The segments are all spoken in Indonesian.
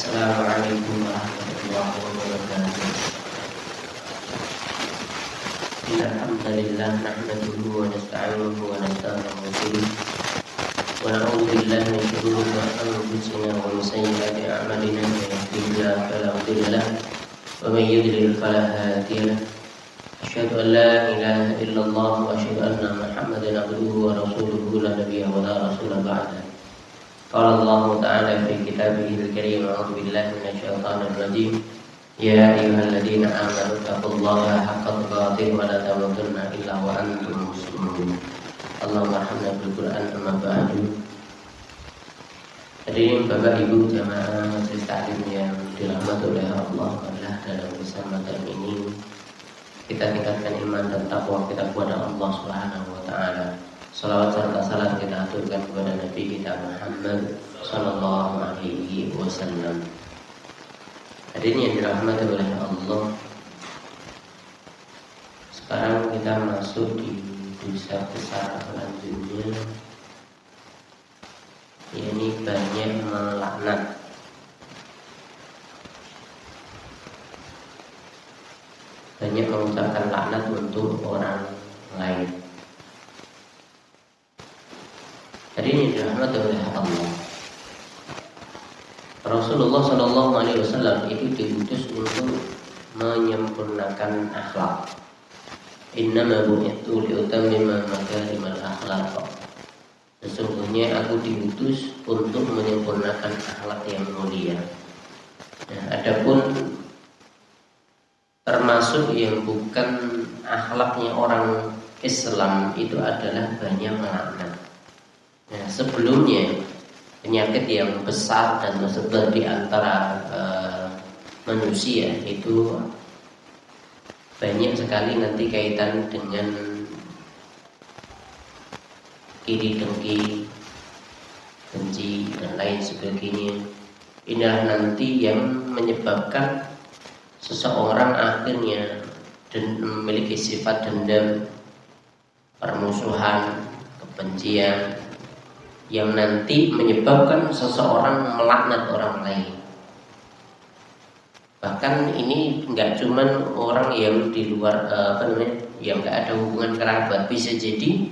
Assalamualaikum warahmatullahi wabarakatuh. Alhamdulillah nahmaduhu wa nasta'inuhu wa nastaghfiruh wa na'udzu billahi min shururi anfusina wa min sayyiati a'malina may yahdihillahu fala mudilla lahu wa may yudlil fala hadiya lahu. Asyhadu an la ilaha illallah wa asyhadu anna Muhammadan abduhu wa rasuluhu la nabiyya wa la rasula ba'da. Qala Allah Ta'ala fi kitabihil karim, a'udzu billahi minasyaitonir rajim. Ya ayyuhalladzina amanu taqullaha haqqa tuqatih wa la tamutunna illa wa antum muslimun. Allahumma arhamna bil Qur'an, amma ba'du. Hadirin Bapak Ibu jamaah majelis taklim yang dirahmati oleh Allah, dalam kesempatan ini kita tingkatkan iman dan takwa kita kepada Allah Subhanahu wa taala. Salawat serta salam kita aturkan kepada Nabi kita Muhammad sallallahu alaihi wasallam. Hadirin yang dirahmati oleh Allah, sekarang kita masuk di dosa besar selanjutnya, yakni banyak melaknat. Banyak mengucapkan laknat untuk orang lain. Hari ini dirahmati oleh Allah. Rasulullah Shallallahu Alaihi Wasallam itu diutus untuk menyempurnakan akhlak. Innama bu'ithu liutammima makarimal akhlaq. Sesungguhnya aku diutus untuk menyempurnakan akhlak yang mulia. Nah, adapun termasuk yang bukan akhlaknya orang Islam itu adalah banyak melaknat. Nah, sebelumnya penyakit yang besar dan tersebar di antara manusia itu banyak sekali nanti kaitan dengan iri dengki, benci dan lain sebagainya. Inilah nanti yang menyebabkan seseorang akhirnya memiliki sifat dendam, permusuhan, kebencian, yang nanti menyebabkan seseorang melaknat orang lain. Bahkan ini nggak cuman orang yang di luar yang nggak ada hubungan kerabat, bisa jadi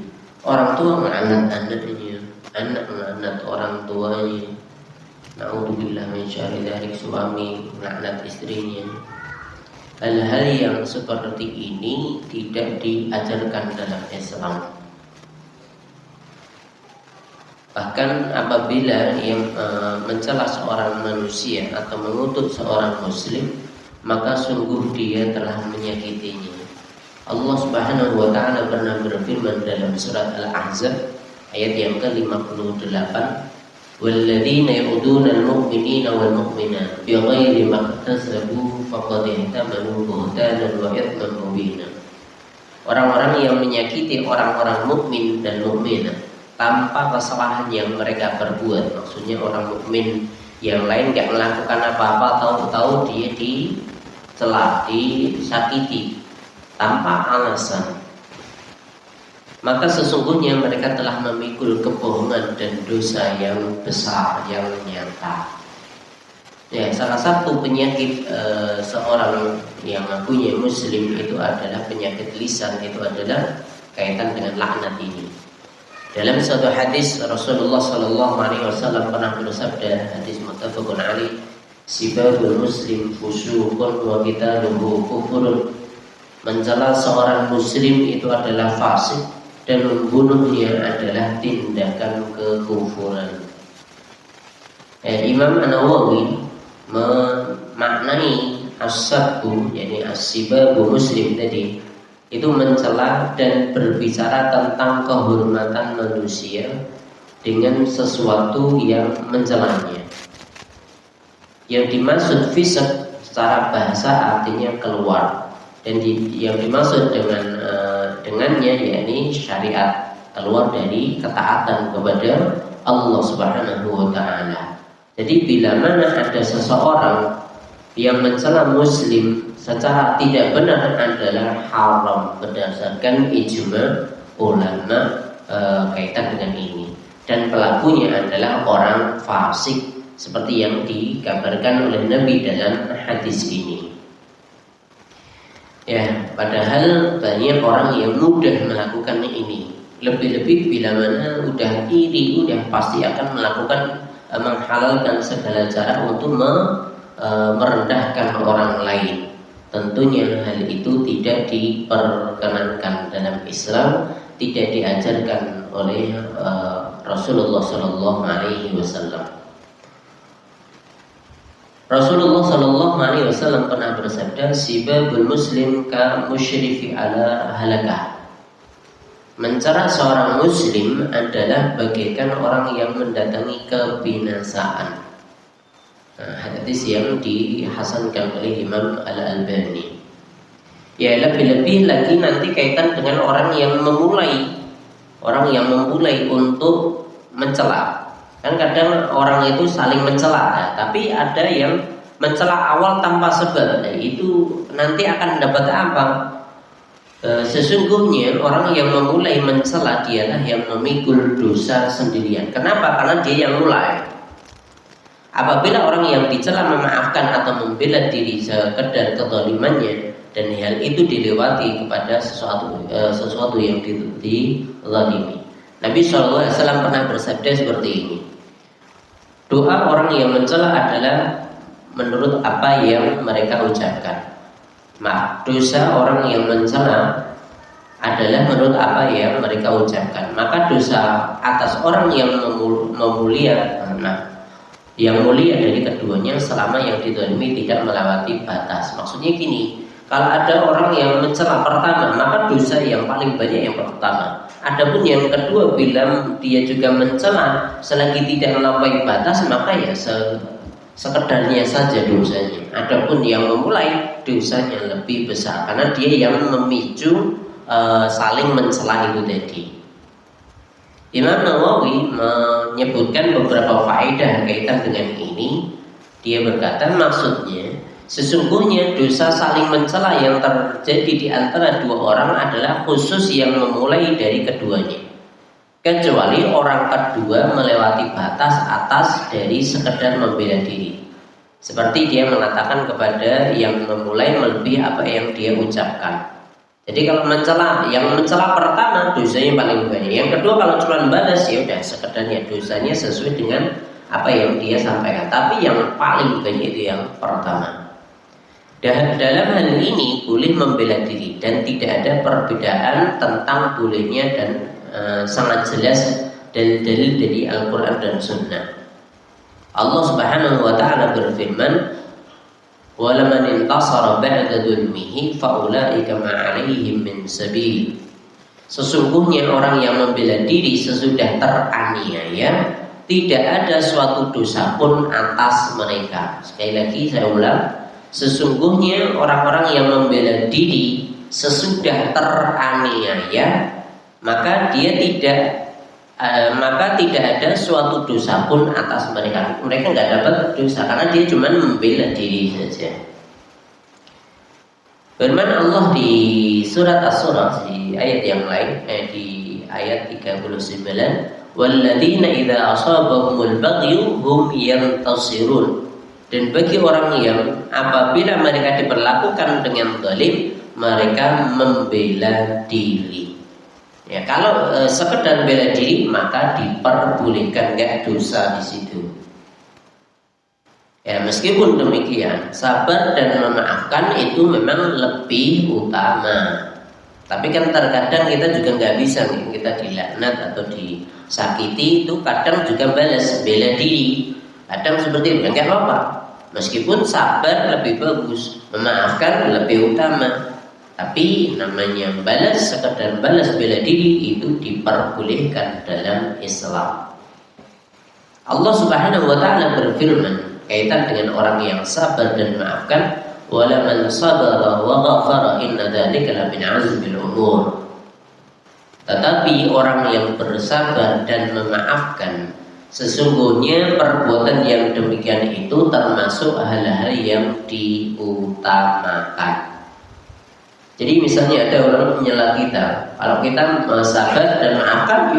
orang tua melaknat anaknya, anak melaknat orang tuanya. Na'udzubillah min syarri dzalik, suami melaknat istrinya. Hal-hal yang seperti ini tidak diajarkan dalam Islam. Bahkan apabila yang mencela seorang manusia atau mengutuk seorang muslim, maka sungguh dia telah menyakitinya. Allah Subhanahu wa taala pernah berfirman dalam surat Al-Ahzab ayat yang ke-58, "Walladzina yu'duna al-mu'minina wal mu'minat bighairi maktasabu faqad ihtamalu buhtanan wa ithman mubina." Orang-orang yang menyakiti orang-orang mukmin dan mukminah tanpa kesalahan yang mereka perbuat, maksudnya orang mukmin yang lain nggak melakukan apa-apa, tahu-tahu dia dicela, disakiti tanpa alasan, maka sesungguhnya mereka telah memikul kebohongan dan dosa yang besar yang nyata. Ya, salah satu penyakit seorang yang ngakunya muslim itu adalah penyakit lisan, itu adalah kaitan dengan laknat ini. Dalam satu hadis Rasulullah Sallallahu Alaihi Wasallam pernah bersabda, hadis muttafaqun alaih, "Sibabul muslim fusuqun wa qitaluhu kufrun." Mencela seorang muslim itu adalah fasik dan membunuhnya adalah tindakan kekufuran. Imam An-Nawawi memaknai as-sabbu, yakni as-sibabu muslim tadi, itu mencela dan berbicara tentang kehormatan manusia dengan sesuatu yang mencelanya. Yang dimaksud fisq secara bahasa artinya keluar, dan yang dimaksud dengannya yakni syariat, keluar dari ketaatan kepada Allah Subhanahu wa taala. Jadi bila mana ada seseorang yang mencela muslim secara tidak benar adalah haram berdasarkan ijma ulama kaitan dengan ini, dan pelakunya adalah orang fasik seperti yang dikabarkan oleh Nabi dalam hadis ini. Ya, padahal banyak orang yang mudah melakukan ini. Lebih-lebih bila mana udah iri, udah pasti akan melakukan menghalalkan segala cara untuk merendahkan orang lain. Tentunya hal itu tidak diperkenankan dalam Islam, tidak diajarkan oleh Rasulullah Shallallahu Alaihi Wasallam. Rasulullah Shallallahu Alaihi Wasallam pernah bersabda, "Sibabul Muslim ka musyrifi ala halakah." Mencela seorang Muslim adalah bagaikan orang yang mendatangi kebinasaan. Hadis yang dihasankan oleh Imam Al-Albani. Ya, lebih-lebih lagi nanti kaitan dengan orang yang memulai untuk mencela. Kan kadang orang itu saling mencela, tapi ada yang mencela awal tanpa sebab. Itu nanti akan dapat apa? Sesungguhnya orang yang memulai mencela dialah yang memikul dosa sendirian. Kenapa? Karena dia yang mulai. Apabila orang yang dicela memaafkan atau membela diri sekedar kezalimannya dan hal itu dilewati kepada sesuatu yang dizalimi. Nabi SAW pernah bersabda seperti ini. Doa orang yang mencela adalah menurut apa yang mereka ucapkan. Dosa orang yang mencela adalah menurut apa yang mereka ucapkan. Maka dosa atas orang yang yang mulia dari keduanya selama yang dizalimi tidak melewati batas. Maksudnya gini, kalau ada orang yang mencela pertama, maka dosa yang paling banyak yang pertama. Adapun yang kedua, bila dia juga mencela selagi tidak melampaui batas, maka ya sekedarnya saja dosanya. Adapun yang memulai, dosanya lebih besar karena dia yang memicu saling mencela itu tadi. Imam Nawawi menyebutkan beberapa faedah kaitan dengan ini. Dia berkata, maksudnya sesungguhnya dosa saling mencela yang terjadi di antara dua orang adalah khusus yang memulai dari keduanya, kecuali orang kedua melewati batas atas dari sekedar membela diri. Seperti dia mengatakan kepada yang memulai melebihi apa yang dia ucapkan. Jadi kalau yang mencela pertama dosanya paling banyak. Yang kedua kalau cuma balas ya udah sekedarnya dosanya sesuai dengan apa yang dia sampaikan. Tapi yang paling banyak itu yang pertama. Dan dalam hal ini boleh membela diri dan tidak ada perbedaan tentang bolehnya dan sangat jelas dalil dari Al-Quran dan Sunnah. Allah Subhanahu wa Ta'ala berfirman, وَلَمَنْ انْتَصَرَ بَعْدَ ظُلْمِهِ فَأُولَٰئِكَ مَا عَلَيْهِمْ مِنْ سَبِيلٍ. Sesungguhnya orang yang membela diri sesudah teraniaya, tidak ada suatu dosa pun atas mereka. Sekali lagi saya ulang, sesungguhnya orang-orang yang membela diri sesudah teraniaya, maka tidak ada suatu dosa pun atas mereka. Mereka nggak dapat dosa karena dia cuma membela diri saja. Firman Allah di surat As-Surah di ayat yang lain, di ayat 39, walladzina idza asabahumul baghyu hum yantasirun. Dan bagi orang yang apabila mereka diperlakukan dengan zalim, mereka membela diri. Ya, kalau sekedar bela diri maka diperbolehkan, nggak dosa di situ. Ya, meskipun demikian, sabar dan memaafkan itu memang lebih utama. Tapi kan terkadang kita juga nggak bisa nih, kita dilaknat atau disakiti itu kadang juga balas bela diri. Kadang seperti itu, nggak apa-apa. Meskipun sabar lebih bagus, memaafkan lebih utama. Tapi namanya sekedar balas bela diri itu diperbolehkan dalam Islam. Allah Subhanahu wa Ta'ala berfirman kaitan dengan orang yang sabar dan memaafkan, wala man sabara wa ghafara inna dzalika la min azmil umur. Tetapi orang yang bersabar dan memaafkan, sesungguhnya perbuatan yang demikian itu termasuk hal-hal yang diutamakan. Jadi misalnya ada orang menyela kita, kalau kita sabar dan maafkan,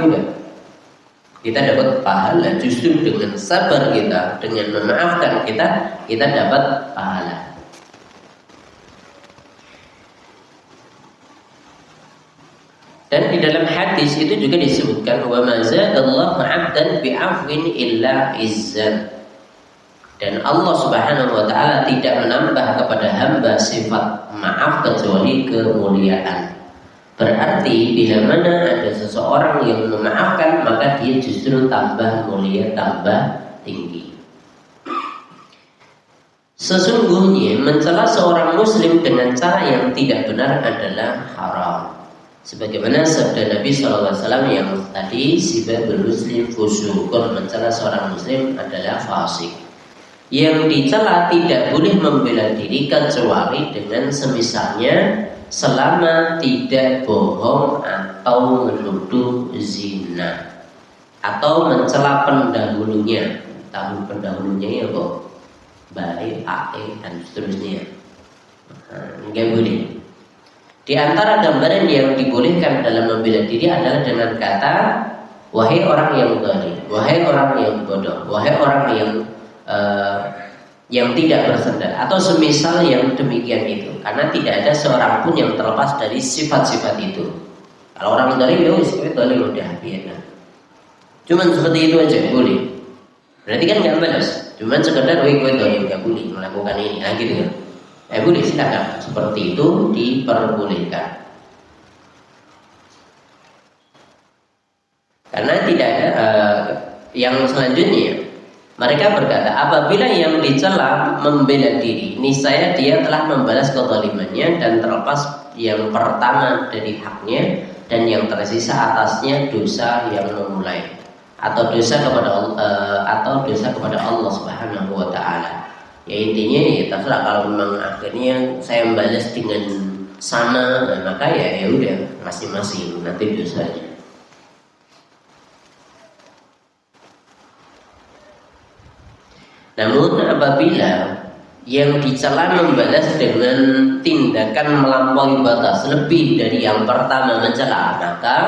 ya Kita dapat pahala. Justru dengan sabar kita, dengan memaafkan kita dapat pahala. Dan di dalam hadis itu juga disebutkan wa ma zadallahu 'abdan bi'afwin illa izzan. Dan Allah Subhanahu wa taala tidak menambah kepada hamba sifat maaf kecuali kemuliaan. Berarti bila mana ada seseorang yang memaafkan, maka dia justru tambah mulia, tambah tinggi. Sesungguhnya mencela seorang muslim dengan cara yang tidak benar adalah haram. Sebagaimana sabda Nabi SAW yang tadi, sibabul muslim fusuqun, mencela seorang muslim adalah fasik. Yang dicela tidak boleh membela diri kecuali dengan semisalnya selama tidak bohong atau menuduh zina atau mencela pendahulunya. Tahu pendahulunya ya kok, baik, dan seterusnya. Enggak boleh. Di antara gambaran yang dibolehkan dalam membela diri adalah dengan kata wahai orang yang zalim, wahai orang yang bodoh, wahai orang yang tidak bersandar, atau semisal yang demikian itu. Karena tidak ada seorang pun yang terlepas dari sifat-sifat itu. Kalau orang zalim ya wis zalim udah biasa. Cuman seperti itu aja boleh. Berarti kan nggak balas. Cuman sekedar gue zalim, nggak boleh melakukan ini, gitu kan. Boleh, silakan. Seperti itu diperbolehkan. Karena tidak ada yang selanjutnya. Mereka berkata, apabila yang dicela membela diri, niscaya dia telah membalas kezalimannya dan terlepas yang pertama dari haknya, dan yang tersisa atasnya dosa yang memulai atau dosa kepada Allah Subhanahu wa taala. Ya intinya ya terserah, kalau memang akhirnya saya membalas dengan sama, maka ya udah masing-masing nanti dosanya. Namun apabila yang dicela membalas dengan tindakan melampaui batas lebih dari yang pertama mencela, maka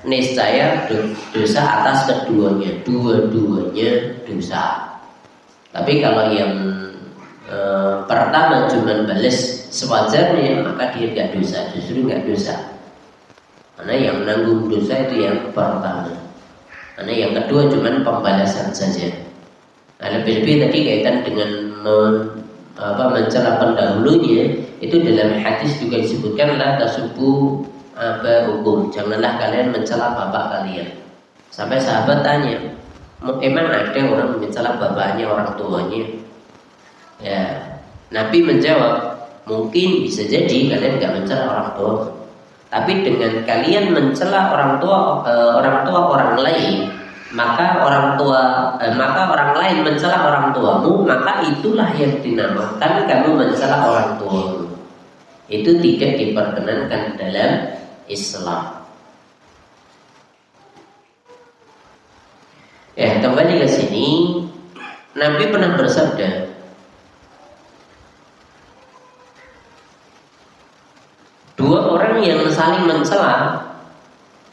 niscaya dosa atas keduanya, dua-duanya dosa. Tapi kalau yang pertama cuma balas sewajarnya, maka dia nggak dosa, justru nggak dosa. Karena yang menanggung dosa itu yang pertama. Karena yang kedua cuma pembalasan saja. Nah, lebih-lebih tadi kaitan dengan mencela pendahulunya, itu dalam hadis juga disebutkan la tasubbu aba'ukum, janganlah kalian mencela bapak kalian. Sampai sahabat tanya, emang ada orang mencela bapaknya, orang tuanya? Ya, Nabi menjawab, mungkin bisa jadi kalian nggak mencela orang tua, tapi dengan kalian mencela orang tua orang lain, maka orang lain mencela orang tuamu, maka itulah yang dinamakan kamu mencela orang tuamu. Itu tidak diperkenankan dalam Islam. Ya, kembali ke sini, Nabi pernah bersabda, dua orang yang saling mencela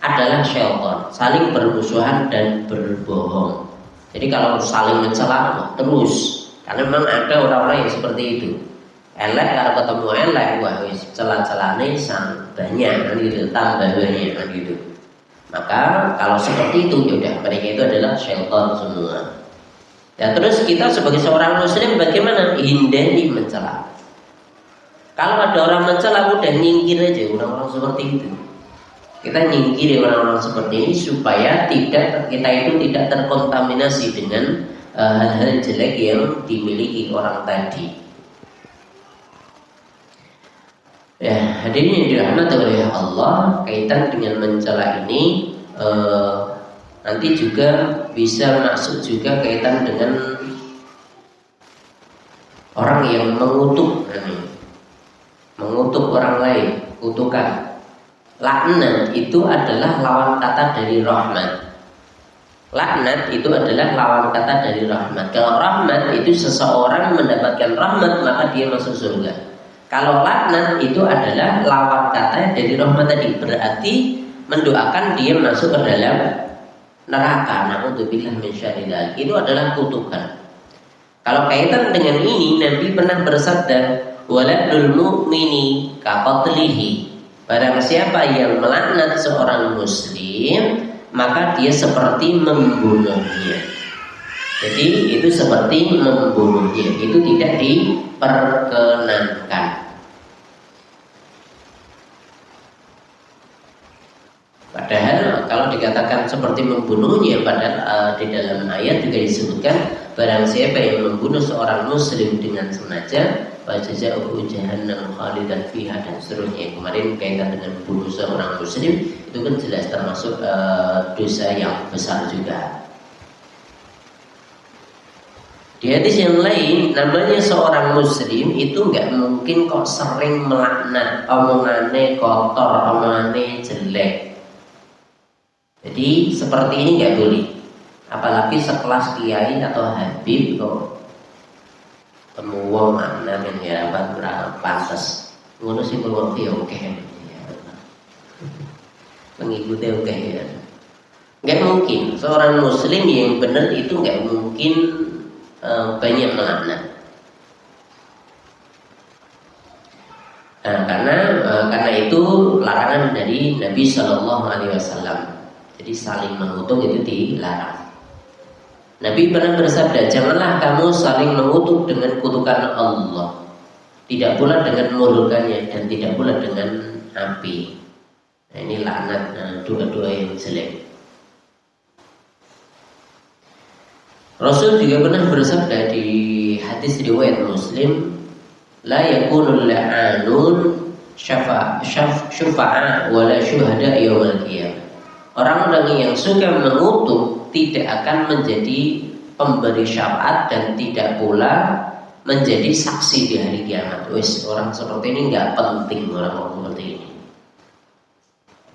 adalah syaitan, saling bermusuhan dan berbohong. Jadi kalau saling mencela terus, karena memang ada orang-orang yang seperti itu. Elek kalau ketemu elek, wah wis celah-celahnya banyak, kan gitu, tambah banyak, kan gitu. Maka kalau seperti itu, yaudah mereka itu adalah syaitan semua. Ya terus kita sebagai seorang muslim bagaimana? Hindari mencela. Kalau ada orang mencela, udah nyingkir aja orang-orang seperti itu. Kita nyingkiri orang-orang seperti ini supaya kita itu tidak terkontaminasi dengan hal-hal jelek yang dimiliki orang tadi. Ya, hadirin yang dirahmati oleh Allah, kaitan dengan mencela ini nanti juga bisa masuk juga kaitan dengan orang yang mengutuk orang lain, kutukan. Laknat itu adalah lawan kata dari rahmat. Laknat itu adalah lawan kata dari rahmat. Kalau rahmat itu seseorang mendapatkan rahmat, maka dia masuk surga. Kalau laknat itu adalah lawan kata dari rahmat tadi, berarti mendoakan dia masuk ke dalam neraka, na'udzubillah min syarri dzalik, itu adalah kutukan. Kalau kaitan dengan ini, Nabi pernah bersabda, waladul mu'mini kaqatlihi. Barang siapa yang melaknat seorang muslim, maka dia seperti membunuhnya. Jadi itu seperti membunuhnya, itu tidak diperkenankan. Padahal kalau dikatakan seperti membunuhnya, padahal di dalam ayat juga disebutkan barang siapa yang membunuh seorang muslim dengan sengaja, fajazaohu jahannam khalidan fiha dan seterusnya. Kemarin kaitan dengan membunuh seorang muslim itu kan jelas termasuk dosa yang besar juga. Di hadis yang lain, namanya seorang muslim itu nggak mungkin kok sering melaknat, omongannya kotor, omongannya jelek. Jadi seperti ini nggak boleh. Apalagi sekelas kiai atau habib kok temu wong makna yang harapan berapa pantas. Ngono sih berarti oke. Mengikuti oke ya. Nggak mungkin seorang muslim yang benar itu nggak mungkin banyak melaknat. Nah, karena itu larangan dari Nabi Shallallahu Alaihi Wasallam. Jadi saling mengutuk itu dilarang. Nabi pernah bersabda, janganlah kamu saling mengutuk dengan kutukan Allah, tidak pula dengan murkanya dan tidak pula dengan api. Nah, ini laknat dua-dua yang jelek. Rasul juga pernah bersabda di hadis riwayat Muslim, la yakunul la'anun syufa'a wala syuhada yaumil qiyamah. Orang-orang yang suka mengutuk tidak akan menjadi pemberi syafaat dan tidak pula menjadi saksi di hari kiamat. Wis, orang seperti ini nggak penting orang seperti ini.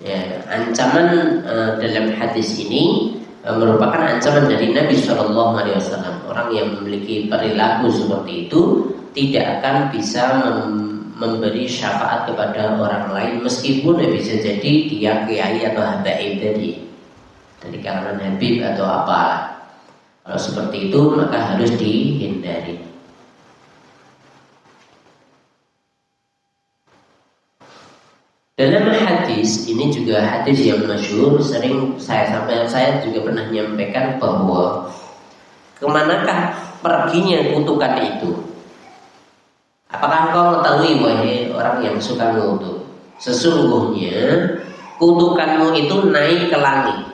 Ya, ancaman dalam hadis ini merupakan ancaman dari Nabi Shallallahu Alaihi Wasallam. Orang yang memiliki perilaku seperti itu tidak akan bisa memberi syafaat kepada orang lain, meskipun bisa jadi dia kiai atau habaib tadi dari kalangan habib atau apa. Kalau seperti itu maka harus dihindari. Dalam hadis ini juga hadis yang masyhur, sering saya juga pernah menyampaikan bahwa kemanakah perginya kutukan itu? Apakah engkau mengetahui wahai orang yang suka mengutuk? Sesungguhnya kutukanmu itu naik ke langit,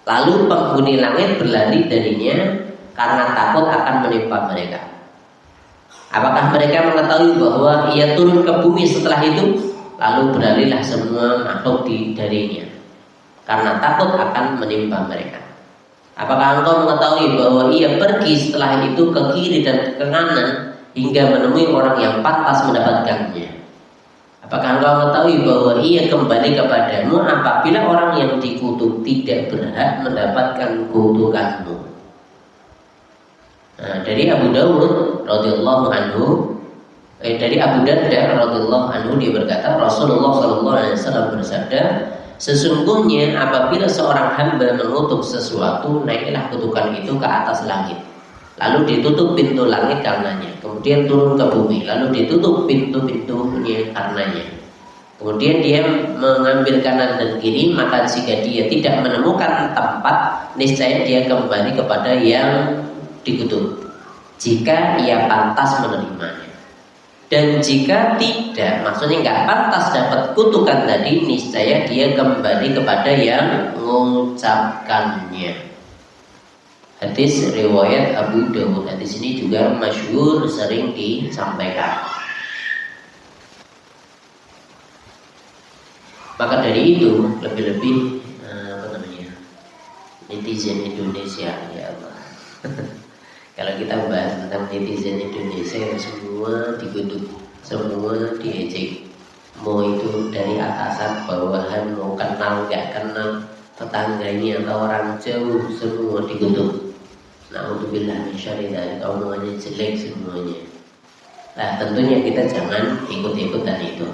lalu penghuni langit berlari darinya karena takut akan menimpa mereka. Apakah mereka mengetahui bahwa ia turun ke bumi setelah itu? Lalu beralihlah semua makhluk darinya karena takut akan menimpa mereka. Apakah engkau mengetahui bahwa ia pergi setelah itu ke kiri dan ke kanan hingga menemui orang yang pantas mendapatkannya? Apakah engkau mengetahui bahwa ia kembali kepadamu apabila orang yang dikutuk tidak berhak mendapatkan kutukanmu? Nah, dari Abu Dawud radhiyallahu anhu, dari Abu Darda radhiyallahu anhu, dia berkata Rasulullah sallallahu alaihi wasallam bersabda, sesungguhnya apabila seorang hamba mengutuk sesuatu, naiklah kutukan itu ke atas langit, lalu ditutup pintu langit karenanya, kemudian turun ke bumi, lalu ditutup pintu-pintunya karenanya, kemudian dia mengambil kanan dan kiri, maka jika dia tidak menemukan tempat, niscaya dia kembali kepada yang dikutuk jika ia pantas menerimanya. Dan jika tidak, maksudnya nggak pantas dapat kutukan tadi, niscaya dia kembali kepada yang mengucapkannya. Hadis riwayat Abu Dawud. Hadis ini juga masyhur, sering disampaikan. Maka dari itu lebih-lebih netizen Indonesia, ya Allah. Kalau kita bahas tentang netizen Indonesia, semua dikutuk, semua diejek. Mau itu dari atasan, bawahan, mau kenal nggak kenal, tetangganya atau orang jauh, semua dikutuk. Na'udzubillah min syarri dzalik, omongannya jelek semuanya. Nah, tentunya kita jangan ikut-ikutan itu.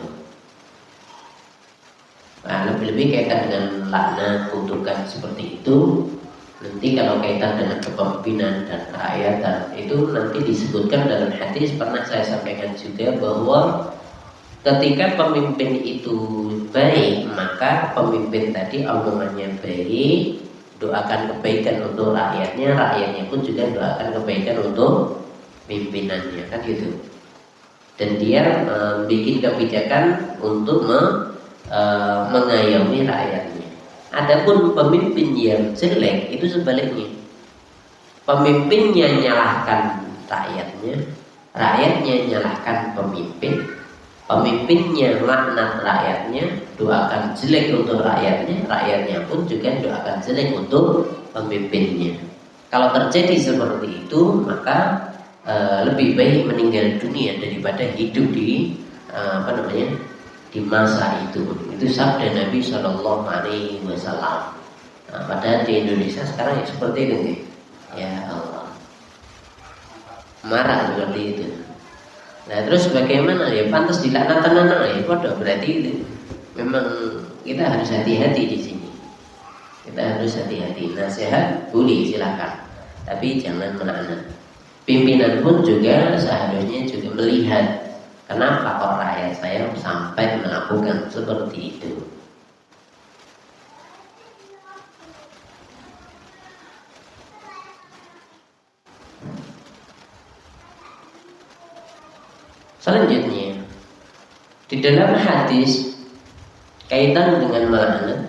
Nah, lebih-lebih kaitan dengan laknat, kutukan seperti itu. Nanti kalau kaitan dengan kepemimpinan dan kerakyatan itu nanti disebutkan dalam hadis, pernah saya sampaikan juga bahwa ketika pemimpin itu baik, maka pemimpin tadi omongannya baik, doakan kebaikan untuk rakyatnya, rakyatnya pun juga doakan kebaikan untuk pimpinannya, kan gitu. Dan dia bikin kebijakan untuk mengayomi rakyatnya. Adapun pemimpin yang jelek itu sebaliknya. Pemimpinnya nyalahkan rakyatnya, rakyatnya nyalahkan pemimpin, pemimpinnya laknat rakyatnya, doakan jelek untuk rakyatnya, rakyatnya pun juga doakan jelek untuk pemimpinnya. Kalau terjadi seperti itu, maka lebih baik meninggal dunia daripada hidup di di masa itu. Itu sabda Nabi Shallallahu Alaihi Wasallam. Padahal di Indonesia sekarang ya seperti itu, ya Allah, marah seperti itu. Nah terus bagaimana ya, pantas dilaknat tenan ya, bodoh, berarti itu memang kita harus hati-hati di sini. Kita harus hati-hati. Nasihat boleh silakan, tapi jangan melaknat. Pimpinan pun juga seharusnya juga melihat, kenapa kok rakyat saya sampai melakukan seperti itu. Selanjutnya, di dalam hadis kaitan dengan melaknat,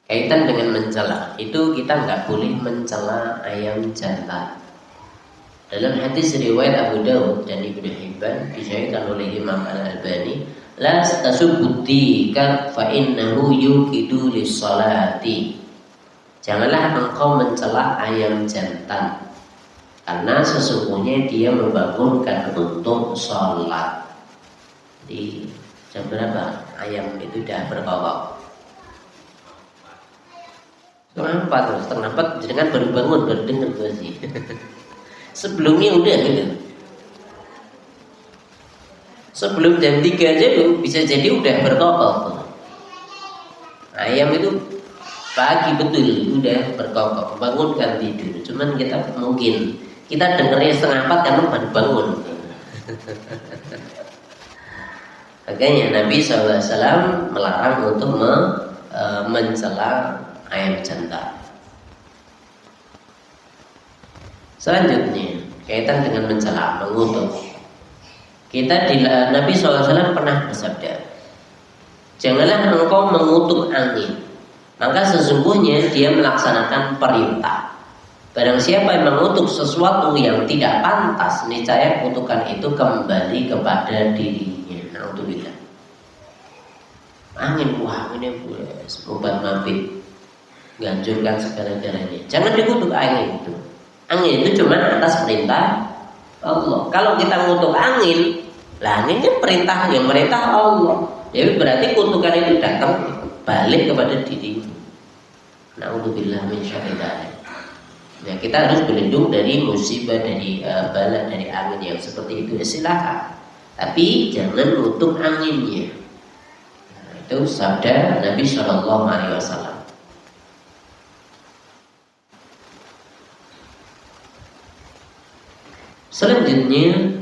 kaitan dengan mencela, itu kita nggak boleh mencela ayam jantan. Dalam hadis riwayat Abu Dawud dan Ibnu Hibban disahihkan oleh Imam Al-Albani, la tasubbutika fa innahu yuqidu lis-salati. Janganlah engkau mencela ayam jantan, karena sesungguhnya dia membangunkan untuk sholat. Di jam berapa ayam itu dah berkokok? Setengah 4 dengan baru bangun, baru dengar sih. Sebelumnya udah gitu. Sebelum jam 3 aja tuh bisa jadi udah berkokok. Ayam itu pagi betul udah berkokok, bangunkan tidur. Cuman kita dengarnya setengah 4 karena baru bangun. Makanya Nabi SAW melarang untuk mencela ayam jantan. Selanjutnya kaitan dengan mencela, mengutuk. Nabi SAW pernah bersabda, janganlah engkau mengutuk angin, maka sesungguhnya dia melaksanakan perintah. Barang siapa yang mengutuk sesuatu yang tidak pantas, niscaya kutukan itu kembali kepada dirinya. Naudzubillah. Angin, wah ini obat mabit, menghancurkan segala-galanya. Jangan dikutuk angin itu. Angin itu cuma atas perintah Allah. Kalau kita ngutuk angin, lah anginnya perintah yang merintah Allah. Jadi berarti kutukan itu datang balik kepada dirimu. Naudzubillah min syarri dzalik. Ya, kita harus berlindung dari musibah, dari bala, dari angin yang seperti itu. Silakan, tapi jangan ngutuk anginnya. Nah, itu sabda Nabi Shallallahu Alaihi Wasallam. Selanjutnya,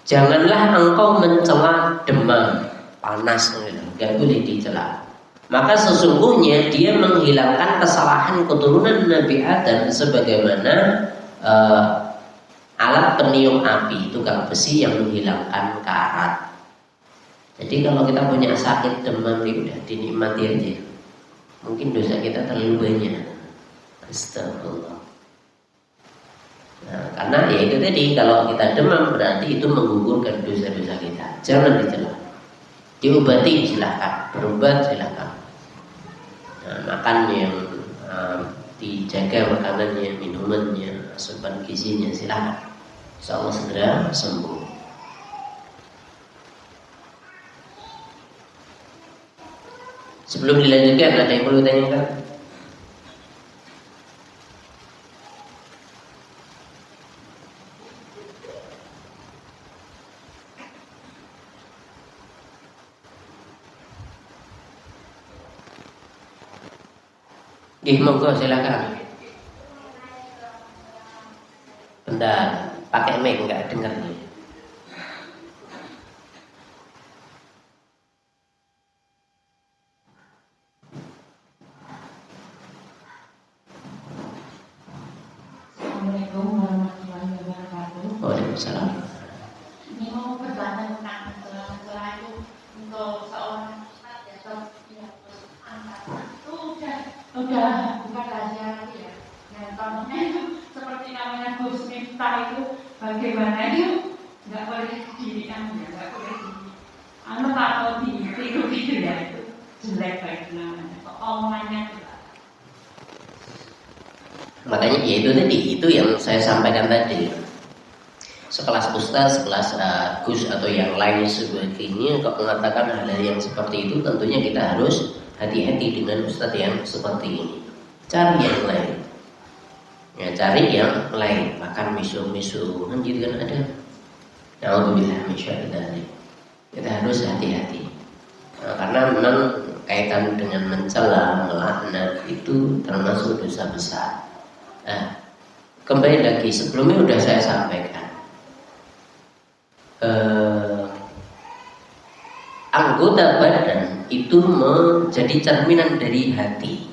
janganlah engkau mencela demam, panas, enggak boleh dicela. Maka sesungguhnya dia menghilangkan kesalahan keturunan Nabi Adam, sebagaimana alat peniup api, tukang besi yang menghilangkan karat. Jadi kalau kita punya sakit demam, udah dinikmati aja. Mungkin dosa kita terlalu banyak. Astagfirullah. Nah, karena ya itu tadi, kalau kita demam berarti itu menggugurkan dosa-dosa kita. Jangan dicela. Diobati silakan, berobat silakan. Nah, makan yang dijaga makanannya, minumannya, asupan gizinya silakan. Insyaallah segera sembuh. Sebelum dilanjutkan, ada yang perlu ditanyakan? Nggih, monggo silakan. Bentar, pakai mic enggak dengar nih. Assalamualaikum warahmatullahi wabarakatuh. Waalaikumsalam. Ini mau bertanya tentang masalah itu untuk seorang ustaz ya, angkatan itu udah bukan rahasia lagi ya. Dan contohnya itu seperti namanya Gus Miftah itu bagaimana itu nggak boleh didirikan ya, nggak boleh di anak atau ditiru gitu ya, itu jelek baik namanya. Omongannya juga. Makanya ya itu yang saya sampaikan tadi. Sekelas ustaz, sekelas gus atau yang lain sebagainya, kalau mengatakan hal-hal yang seperti itu, tentunya kita harus hati-hati dengan ustaz yang seperti ini. Cari yang lain. Ya, cari yang lain. Makan miso-miso kan gitu kan ada. Nauzubillah min syarri dzalik. Kita harus hati-hati. Nah, karena memang kaitan dengan mencela, melaknat itu termasuk dosa besar. Nah, kembali lagi sebelumnya sudah saya sampaikan. Anggota badan itu menjadi cerminan dari hati.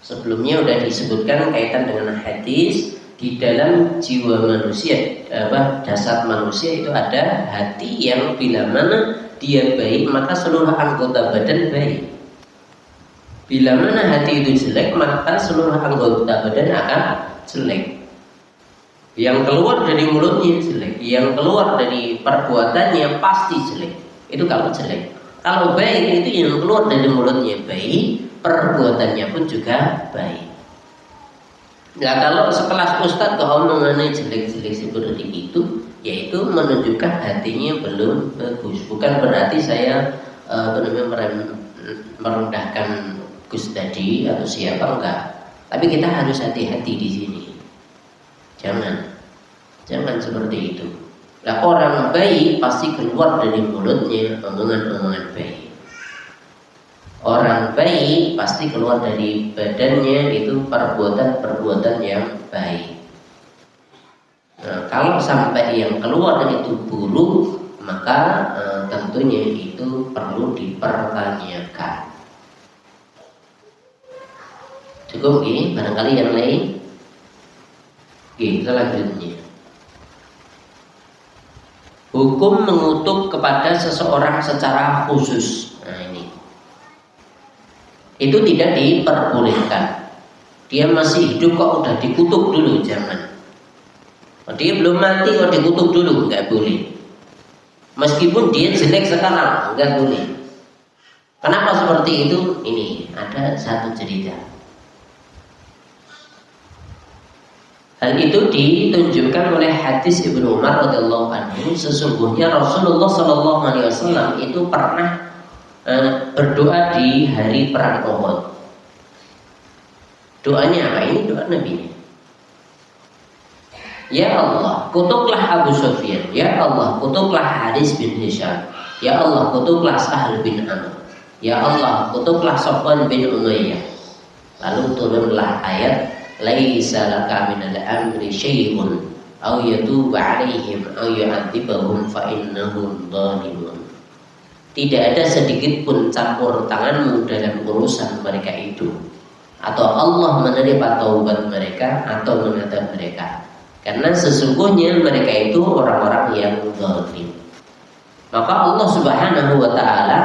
Sebelumnya sudah disebutkan kaitan dengan hadis di dalam jiwa manusia, dasar manusia itu ada hati yang bila mana dia baik maka seluruh anggota badan baik. Bila mana hati itu jelek maka seluruh anggota badan akan jelek. Yang keluar dari mulutnya jelek, yang keluar dari perbuatannya pasti jelek. Itu kalau jelek. Kalau baik itu yang keluar dari mulutnya baik, perbuatannya pun juga baik. Nah kalau sekelas ustadz omongannya jelek-jelek seperti itu, yaitu menunjukkan hatinya belum bagus. Bukan berarti saya merendahkan Gus tadi atau siapa, enggak. Tapi kita harus hati-hati di sini. Jangan seperti itu. Nah, orang baik pasti keluar dari mulutnya omongan-omongan baik. Orang baik pasti keluar dari badannya itu perbuatan-perbuatan yang baik. Nah, kalau sampai yang keluar itu buruk, maka tentunya itu perlu dipertanyakan. Cukup ini, barangkali yang lain. Selanjutnya, hukum mengutuk kepada seseorang secara khusus. Nah ini, itu tidak diperbolehkan. Dia masih hidup kok udah dikutuk dulu, jangan. Dia belum mati kok dikutuk dulu, nggak boleh. Meskipun dia jelek sekarang, nggak boleh. Kenapa seperti itu? Ini ada satu cerita. Hal itu ditunjukkan oleh hadis Ibnu Umar radhiyallahu anhu. Sesungguhnya Rasulullah sallallahu alaihi wasallam itu pernah berdoa di hari perang Uhud. Doanya apa? Ini doa Nabi. Ya Allah, kutuklah Abu Sufyan. Ya Allah, kutuklah Haris bin Hisham. Ya Allah, kutuklah Sahal bin Amr. Ya Allah, kutuklah Safwan bin Umayyah. Lalu turunlah ayat, laisa laka minal amri syai'un aw yatuba 'alaihim aw yu'adzibahum fa innahum dhalimun. Tidak ada sedikit pun campur tanganmu dalam urusan mereka itu, atau Allah menerima taubat mereka atau mengadab mereka, karena sesungguhnya mereka itu orang-orang yang zalim. Maka Allah Subhanahu wa taala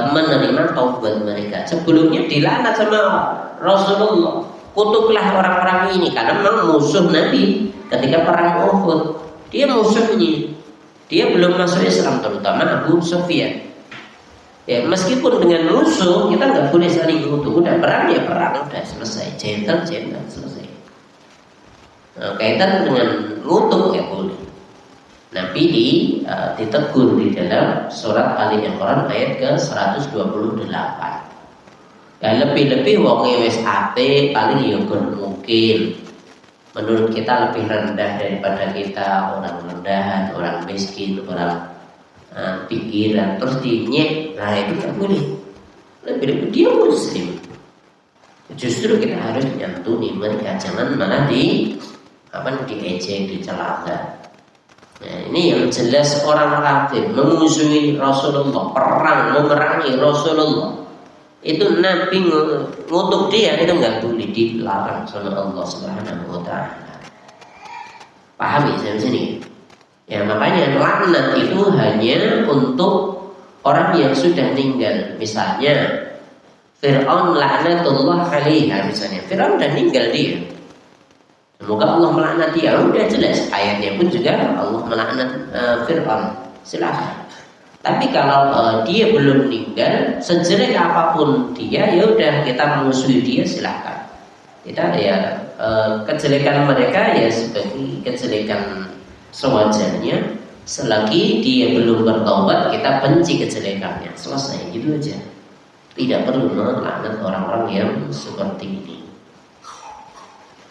menerima taubat mereka. Sebelumnya dilaknat sama Rasulullah, kutuklah orang-orang ini, karena memang musuh Nabi ketika perang Uhud. Dia musuhnya, dia belum masuk Islam, terutama Abu Sufyan. Ya, meskipun dengan musuh kita nggak boleh saling kutuk. Udah perang ya perang, udah selesai, gentle selesai. Nah, kaitan dengan ngutuk ya boleh. Nabi ditegur di dalam surat Ali Imran ayat ke-128. Ya lebih-lebih wonge wis apik paling ya mungkin menurut kita lebih rendah daripada kita, orang rendahan, orang miskin, orang pikiran terus dinyek. Nah itu tak boleh. Lebih-lebih dia muslim. Justru kita harus nyantuni mereka, jangan malah diejek, dicela. Nah, ini yang jelas orang kafir memusuhi Rasulullah, perang memerangi Rasulullah. Itu Nabi ngutuk dia, itu nggak boleh, dilarang sama Allah Subhanahu wa taala. Pahami sampai sini? Ya, makanya laknat itu hanya untuk orang yang sudah meninggal. Misalnya Fir'aun laknatullah alaiha, misalnya Fir'aun udah meninggal dia, semoga Allah melaknat dia, udah jelas ayatnya pun juga Allah melaknat Fir'aun, silakan. Tapi kalau dia belum meninggal, sejelek apapun dia, ya udah kita memusuhi dia, silakan. Kita ya kejelekan mereka ya sebagai kejelekan sewajarnya, selagi dia belum bertobat kita benci kejelekannya, selesai, gitu aja. Tidak perlu melaknat orang-orang yang seperti ini.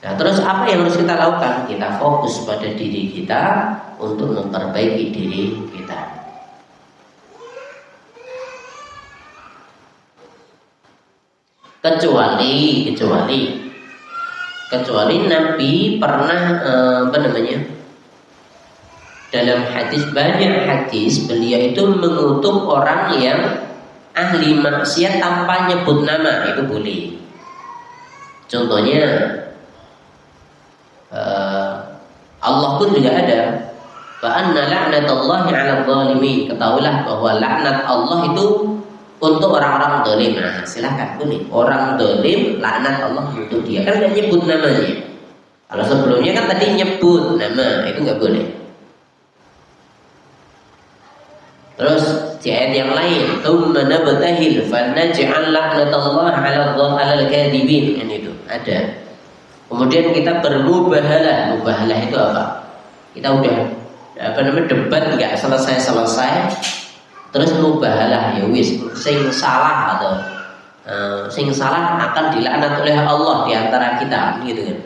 Nah, terus apa yang harus kita lakukan? Kita fokus pada diri kita untuk memperbaiki diri kita. Kecuali Nabi pernah dalam hadis, banyak hadis beliau itu mengutuk orang yang ahli maksiat tanpa nyebut nama, itu boleh. Contohnya Allah pun juga ada, fa anna la'natullahi 'alal zalimin. Ketahuilah bahwa laknat Allah itu untuk orang-orang zalim. Nah, silakan, boleh. Orang zalim laknat Allah untuk dia, kan enggak nyebut namanya. Kalau sebelumnya kan tadi nyebut nama, itu enggak boleh. Terus di ayat yang lain, tsumma nabtahil fanaj'al la'natallahi 'alal kadhibin, kan itu ada. Kemudian kita bermubahalah. Mubahalah itu apa? Kita udah debat nggak selesai, terus mubahalah, ya wis, sing salah atau sing salah akan dilaknat oleh Allah di antara kita, gitu kan.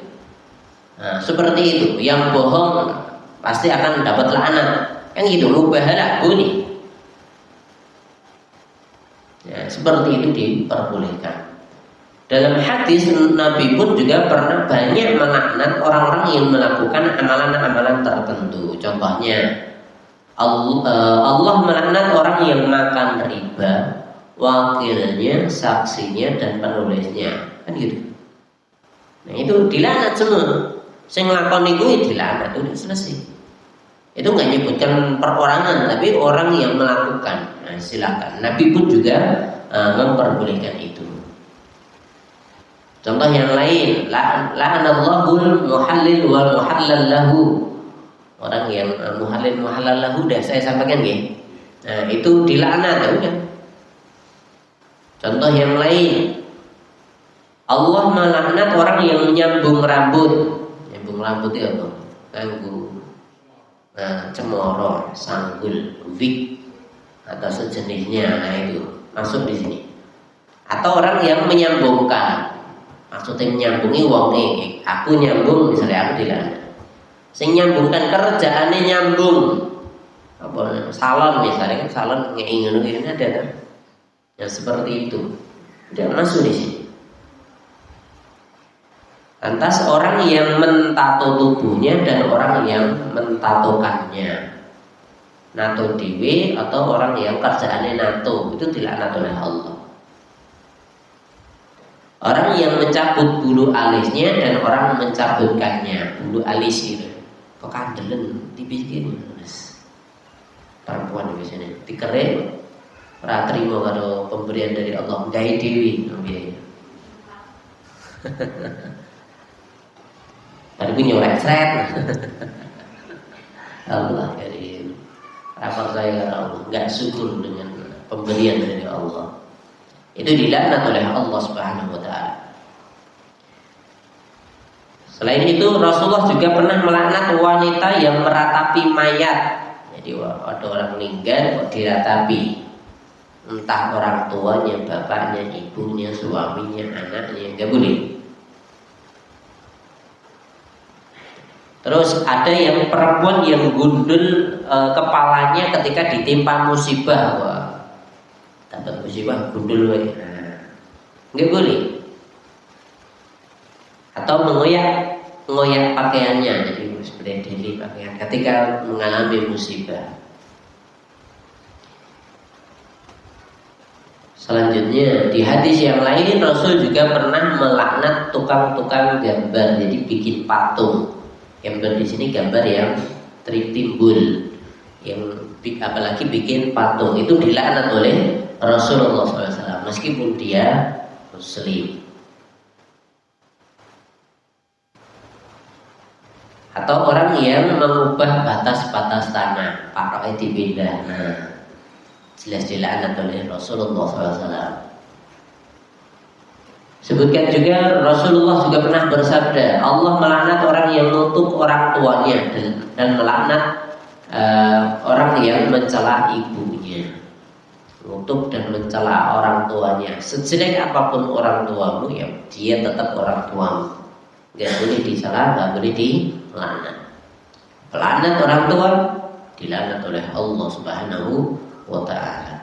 Nah, seperti itu, yang bohong pasti akan dapat laknat, kan gitu. Mubahalah boleh. Ya, seperti itu diperbolehkan. Dalam hadis Nabi pun juga pernah banyak melaknat orang-orang yang melakukan amalan-amalan tertentu. Contohnya Allah melaknat orang yang makan riba, wakilnya, saksinya, dan penulisnya, kan gitu. Nah, itu dilaknat semua. Saya ngelakoni gue dilaknat, udah selesai. Itu nggak nyebutkan perorangan, tapi orang yang melakukan. Nah, silakan. Nabi pun juga memperbolehkan itu. Contoh yang lain, la'anallahul muhallil wal muhallal lahu. Orang yang muhallil muhallal lahu dah saya sampaikan nggih. Nah, itu dilaknat, ya udah. Contoh yang lain, Allah melaknat orang yang menyambung rambut. Nyambung rambut itu apa? Ganggu. Nah, cemoro, sanggul, wig atau sejenisnya, nah itu masuk di sini. Atau orang yang menyambungkan, maksudnya menyambungi wong iki, aku nyambung, misalnya aku dilaknat. Sing nyambungkan kerjaannya nyambung, apa salon misalnya, kan salon ngono ini ada kan? Ya seperti itu, tidak masuk di sini. Lantas orang yang mentato tubuhnya dan orang yang mentatokannya, nato dewe atau orang yang kerjaannya nato, itu dilaknat oleh Allah. Orang yang mencabut bulu alisnya dan orang mencabutkannya, bulu alis itu, kok kandelen dibikin, perempuan biasanya dikeren, ora trimo karo pemberian dari Allah, gawe dewi, biaya. Tadi punya nyolek seret. Allah karim. Apa saya Allah nggak syukur dengan pemberian dari Allah, itu dilaknat oleh Allah Subhanahu wa taala. Selain itu Rasulullah juga pernah melaknat wanita yang meratapi mayat. Jadi ada orang meninggal kok diratapi, entah orang tuanya, bapaknya, ibunya, suaminya, anaknya, enggak boleh. Terus ada yang perempuan yang gundul kepalanya ketika ditimpa musibah. Wah, dapat musibah gundul, nah, nggak boleh. mengoyak pakaiannya, jadi seperti pakaian ketika mengalami musibah. Selanjutnya di hadis yang lain Rasul juga pernah melaknat tukang-tukang gambar, jadi bikin patung. Gambar di sini gambar yang tertimbul, yang apalagi bikin patung itu dilaknat oleh Rasulullah SAW meskipun dia Muslim. Atau orang yang mengubah batas-batas tanah, pakai dipindah, nah jelas dilaknat oleh Rasulullah SAW. Sebutkan juga Rasulullah juga pernah bersabda, Allah melaknat orang yang nutup orang tuanya dan melaknat orang yang mencela ibunya. Nutup dan mencela orang tuanya. Sejelek apapun orang tuamu, ya dia tetap orang tuamu. Gak boleh dicela, gak boleh dilaknat. Pelaknat orang tua dilaknat oleh Allah Subhanahu wa ta'ala.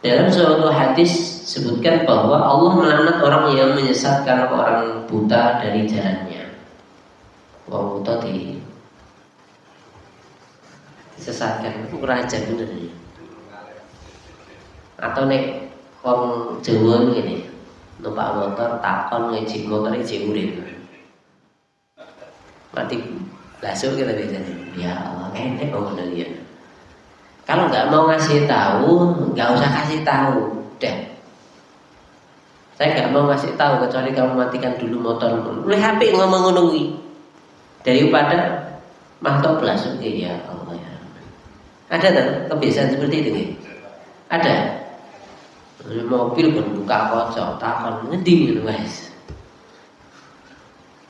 Dalam suatu hadis sebutkan bahwa Allah melaknat orang yang menyesatkan orang buta dari jalannya. Orang buta disesatkan, itu raja bener ya. Atau nek wong Jawa ngene, numpak motor takon ngejik motor iki urip. Mati langsung kita biasanya. Ya Allah, enek kok dia. Kalau nggak mau ngasih tahu, nggak usah kasih tahu, deh. Saya nggak mau ngasih tahu kecuali kamu matikan dulu motor. Lu HP ngomong nunggu daripada mahtok belasuk ya Allah ya. Ada tak kebiasaan seperti itu nih? Ada. Mobil pun buka kocok, takon ngendi gitu guys.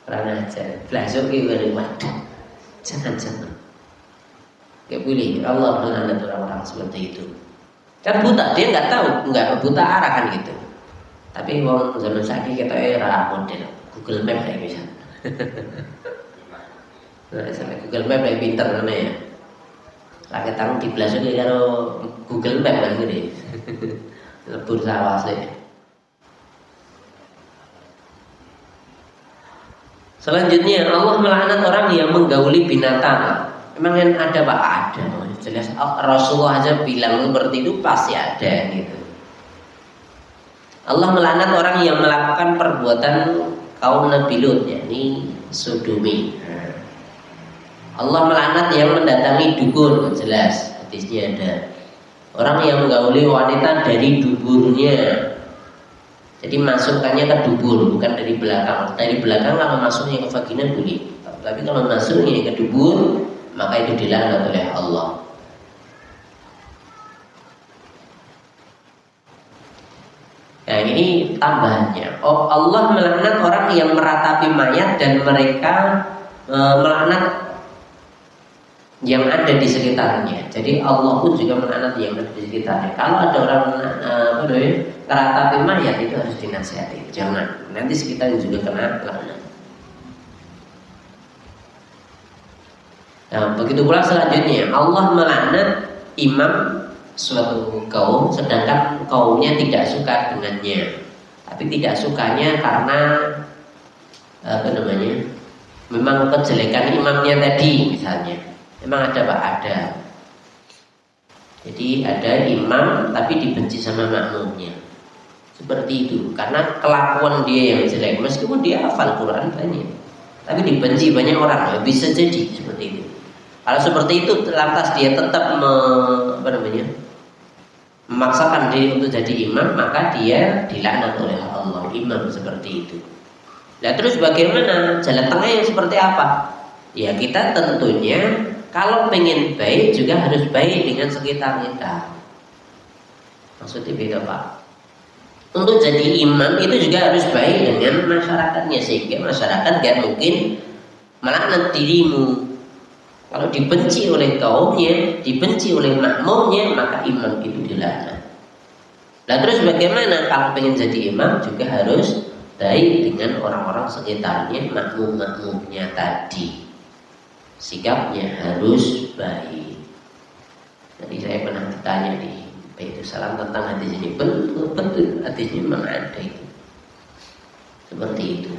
Karena aja belasuk gitu waduh. Jangan. Gak boleh, Allah melaknat orang-orang seperti itu. Kan buta, dia nggak tahu, nggak buta arah kan gitu. Tapi wong zaman saiki kita era model Google Map kayak bisa. Nah, sampai Google Map yang pinter namanya ya. Lagi tangan di belasuk kalau Google Map kan gini. Lebur sawah sih. Selanjutnya Allah melaknat orang yang menggauli binatang. Memang yang ada Pak ada, jelas Rasulullah aja bilang seperti itu pasti ada gitu. Allah melaknat orang yang melakukan perbuatan kaum Nabi Lut, yakni sodomi. Allah melaknat yang mendatangi dukun, jelas hadisnya ada. Orang yang menggauli wanita dari duburnya, jadi masukkannya ke dubur, bukan dari belakang. Dari belakang kalau masuknya ke vagina boleh, tapi kalau masuknya ke dubur maka itu dilaknat oleh Allah. Nah ini tambahannya. Oh, Allah melaknat orang yang meratapi mayat dan mereka melaknat yang ada di sekitarnya. Jadi Allah pun juga melaknat yang ada di sekitarnya. Kalau ada orang meratapi mayat itu harus dinasihati. Jangan, nanti sekitarnya juga kena laknat. Nah, begitu pula selanjutnya Allah melaknat imam suatu kaum sedangkan kaumnya tidak suka dengannya. Tapi tidak sukanya karena memang kejelekan imamnya tadi misalnya. Memang ada Pak ada. Jadi ada imam tapi dibenci sama makmumnya. Seperti itu karena kelakuan dia yang jelek meskipun dia hafal Quran banyak. Tapi dibenci banyak orang, bisa jadi seperti itu. Kalau seperti itu lantas dia tetap memaksakan diri untuk jadi imam, maka dia dilaknat oleh Allah. Imam seperti itu. Nah terus bagaimana jalan tengahnya seperti apa? Ya kita tentunya kalau pengen baik juga harus baik dengan sekitar kita. Maksudnya beda Pak. Untuk jadi imam itu juga harus baik dengan masyarakatnya sehingga masyarakat gak mungkin melaknat dirimu. Kalau dibenci oleh kaumnya, dibenci oleh makmumnya, maka imam itu dilaknat. Nah terus bagaimana kalau pengen jadi imam juga harus baik dengan orang-orang sekitarnya, makmum-makmumnya tadi. Sikapnya harus baik. Jadi saya pernah ditanya di Baitus kesalahan tentang hadis ini. Betul hadisnya memang ada itu. Seperti itu.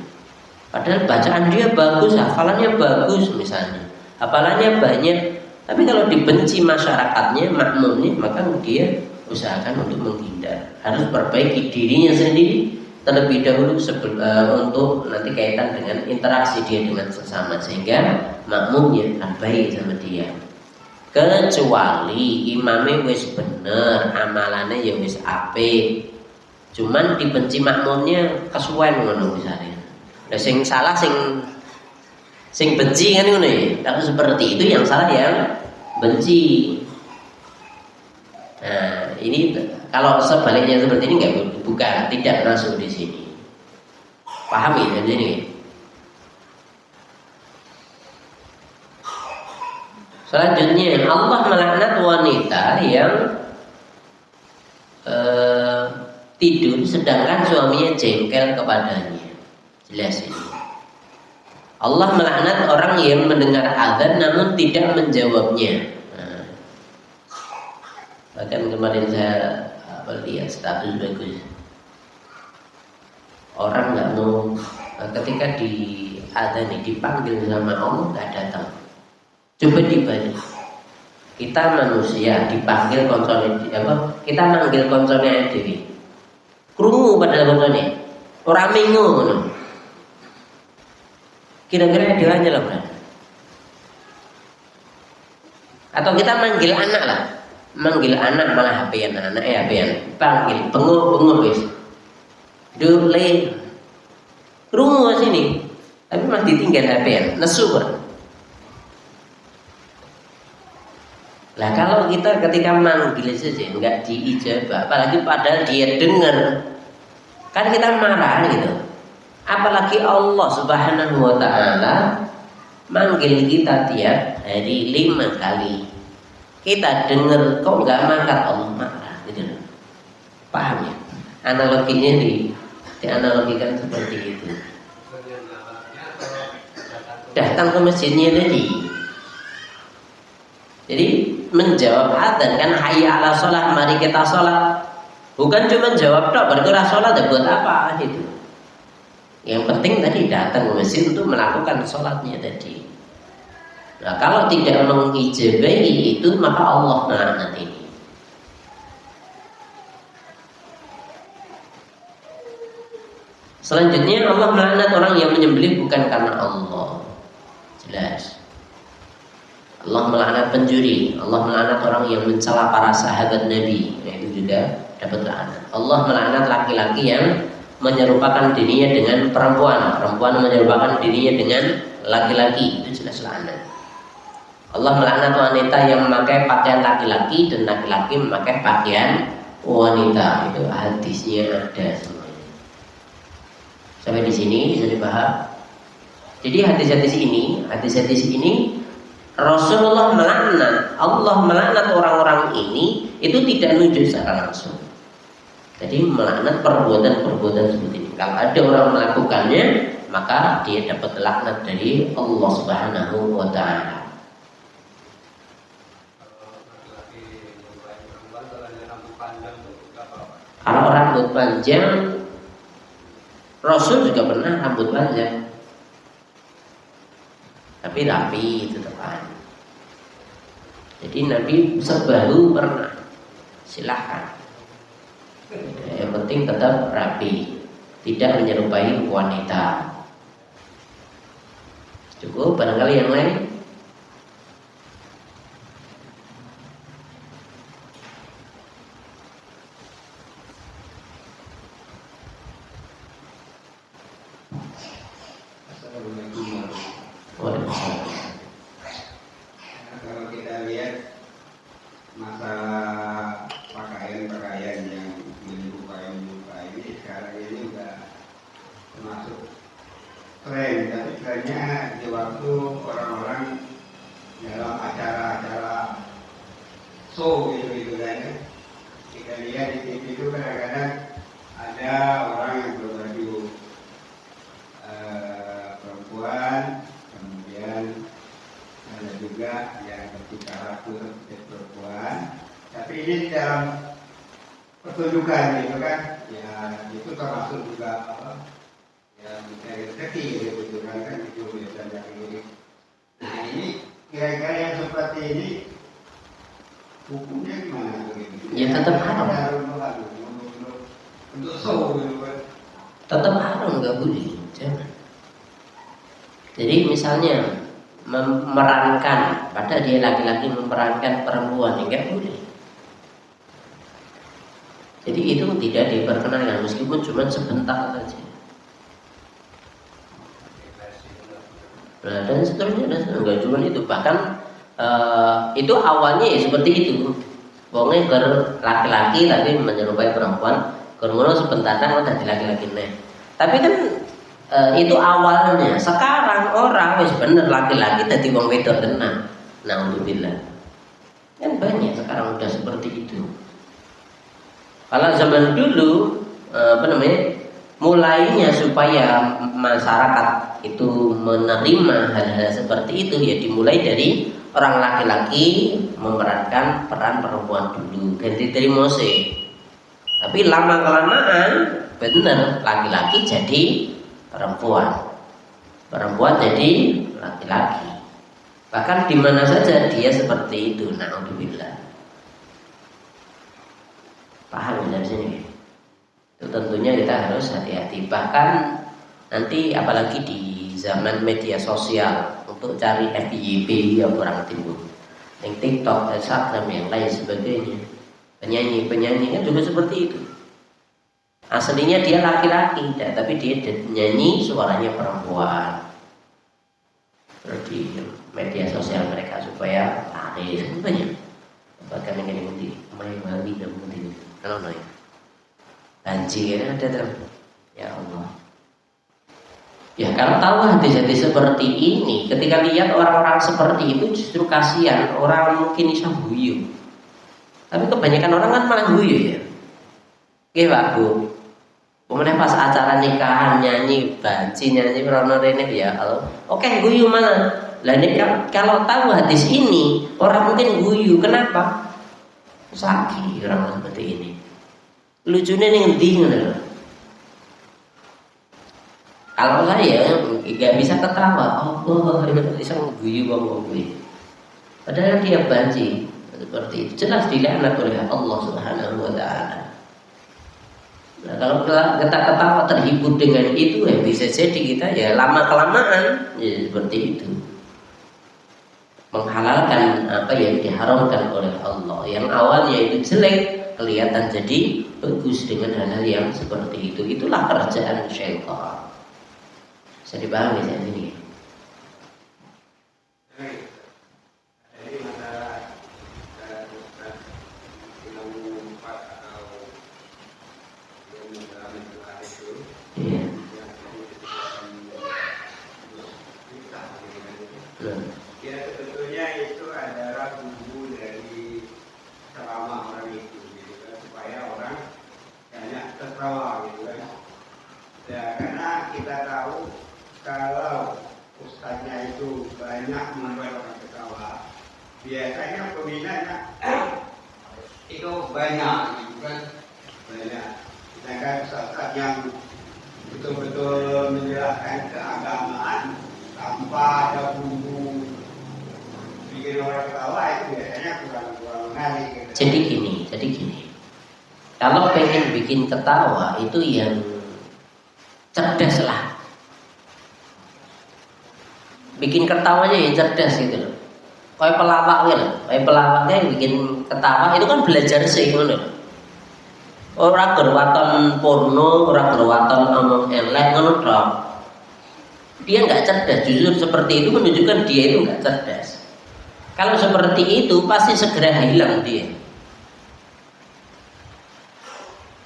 Padahal bacaan dia bagus, hafalannya bagus misalnya. Hafalannya banyak, tapi kalau dibenci masyarakatnya, makmumnya, maka dia usahakan untuk menghindar. Harus perbaiki dirinya sendiri terlebih dahulu untuk nanti kaitan dengan interaksi dia dengan sesama, sehingga makmumnya akan baik sama dia. Kecuali imamnya wis bener, amalannya ya wis apik, cuman dibenci makmumnya kesuwen ngono misalnya. Lah sing salah sing benci kan ngono ya. Kalau seperti itu yang salah yang benci. Nah, ini kalau sebaliknya seperti ini bukan, tidak masuk di sini. Paham ya di sini? Selanjutnya Allah melaknat wanita yang tidur sedangkan suaminya jengkel kepadanya. Jelas ini. Allah melaknat orang yang mendengar azan namun tidak menjawabnya. Bahkan kemarin saya lihat status bagus. Orang nggak mau ketika di azan dipanggil sama Allah nggak datang. Coba dibalik. Kita manusia dipanggil konsolnya kita manggil konsolnya dewi. Krungu pada konsolnya. Orang minggu. Kira-kira adilanya lah, kan? Atau kita manggil anak lah. Manggil anak malah HP-an anak HP-an. Panggil bengok wis. Dule. Krungu sini. Tapi masih ditinggal HP-an, nesu kan. Lah kalau kita ketika manggil saja enggak diijabah, apalagi padahal dia dengar, kan kita marah gitu. Apalagi Allah Subhanahu wa ta'ala manggil kita tiap hari 5 kali. Kita dengar kok enggak mangkat, Allah marah gitu. Paham ya? Analoginya dianalogikan seperti itu. Datang ke masjidnya tadi. Jadi menjawab adzan kan hayya ala sholat, mari kita sholat. Bukan cuma jawab tok, bergerak sholat ya buat apa gitu. Yang penting tadi datang ke masjid untuk melakukan sholatnya tadi. Nah kalau tidak mengijabahi itu maka Allah melaknat ini. Selanjutnya Allah melaknat orang yang menyembelih bukan karena Allah. Jelas. Allah melaknat pencuri, Allah melaknat orang yang mencela para sahabat Nabi, nah, itu juga dapat laknat. Allah melaknat laki-laki yang menyerupakan dirinya dengan perempuan, perempuan menyerupakan dirinya dengan laki-laki, itu jelas laknat. Allah melaknat wanita yang memakai pakaian laki-laki dan laki-laki memakai pakaian wanita, itu hadisnya ada semuanya. Sampai di sini bisa dipaham. Jadi hadis-hadis ini Rasulullah melaknat, Allah melaknat orang-orang ini itu tidak nunjuk secara langsung. Jadi melaknat perbuatan-perbuatan seperti ini. Kalau ada orang melakukannya, maka dia dapat laknat dari Allah Subhanahu wa ta'ala. Kalau rambut panjang, Rasul juga pernah rambut panjang. Tapi rapi tetepan. Jadi Nabi sebahu pernah. Silahkan. Yang penting tetap rapi, tidak menyerupai wanita. Cukup, barangkali yang lain. Kalau kita lihat masalah pakaian yang menyerupai ini sekarang ini sudah termasuk tren, tapi trennya di waktu orang-orang dalam acara-acara show gitu kan. Kita lihat di TV itu kadang-kadang ada orang yang berbaju perempuan, kemudian ada juga yang bertingkah laku seperti perempuan. Tapi ini dalam pertunjukan itu kan, ya itu termasuk juga apa, ya mencari rezeki gitu kan itu biasanya ini. Nah ini kira-kira yang seperti ini hukumnya gimana begitu? Ya tetap haram. Untuk show gitu kan. Tetap haram, nggak boleh. Jangan. Jadi misalnya memerankan, padahal dia laki-laki memerankan perempuan, nggak boleh. Jadi itu tidak diperkenankan meskipun cuma sebentar saja. Nah, dan seterusnya enggak cuma itu, bahkan itu awalnya ya seperti itu. Pokoknya laki-laki tapi menyerupai perempuan, kemudian sebentar kan udah laki-laki nih. Tapi kan itu awalnya. Sekarang orang wis bener laki-laki dadi wong wedok tenan. Naudzubillah. Kan banyak sekarang udah seperti itu. Kalau zaman dulu mulainya supaya masyarakat itu menerima hal-hal seperti itu ya dimulai dari orang laki-laki memerankan peran perempuan dulu dan diterima sih. Tapi lama kelamaan benar laki-laki jadi perempuan jadi laki-laki. Bahkan di mana saja dia seperti itu. Naudzubillah. Paham dari sini? Itu tentunya kita harus hati-hati. Bahkan nanti apalagi di zaman media sosial untuk cari FYP yang orang timbul, yang TikTok, Instagram yang lain sebagainya, penyanyi kan juga seperti itu. Aslinya dia laki-laki, tapi dia nyanyi suaranya perempuan. Terus di media sosial mereka supaya laris banyak. Bahkan yang ini main mali dan mungkin kalau naik banjir ada dalam. Ya Allah. Ya kalau tahu hadis-hadis seperti ini, ketika lihat orang-orang seperti itu justru kasihan. Orang mungkin bisa guyu, tapi kebanyakan orang kan malah guyu ya. Oke Pak Bu, kemudian pas acara nikahan nyanyi banci nyanyi rono rene ya Allah. Oke guyu mana? Lah ini kalau tahu hadis ini orang mungkin guyu. Kenapa? Sakit orang seperti ini. Lucunya nih ngendi ngono. Kalau saya nggak bisa ketawa, Allah ini bisa guyu wong kuwi. Padahal dia banci seperti itu jelas dilaknat oleh Allah Subhanahu wa taala. Nah, kalau kita ketawa terhibur dengan itu ya bisa jadi kita ya lama kelamaan ya seperti itu. Menghalalkan apa yang diharamkan oleh Allah. Yang awalnya itu jelek kelihatan jadi bagus dengan hal-hal yang seperti itu. Itulah kerjaan syaitan. Bisa dipahami saya ini. Jadi masalah ilmu empat atau ilmu dalam itu Iya. Ya tentunya itu adalah bumbu dari ceramah orang itu gitu kan, supaya orang banyak tertawa gitu kan. Ya karena kita tahu kalau ustaznya itu banyak membuat orang tertawa, biasanya peminatnya itu banyak gitu kan, banyak. Sedangkan ustaz yang betul-betul menjelaskan keagamaan tanpa ada bumbu bikin orang ketawa itu biasanya kurang menarik gitu. Jadi gini. Kalau pengen bikin ketawa itu yang cerdas lah. Bikin ketawanya yang cerdas gitu loh. Kayak pelawaknya yang bikin ketawa itu kan belajar sih ngono. Ora gerwaton porno, ora gerwaton omong elek ngono tok. Dia nggak cerdas, justru seperti itu menunjukkan dia itu nggak cerdas. Kalau seperti itu pasti segera hilang dia.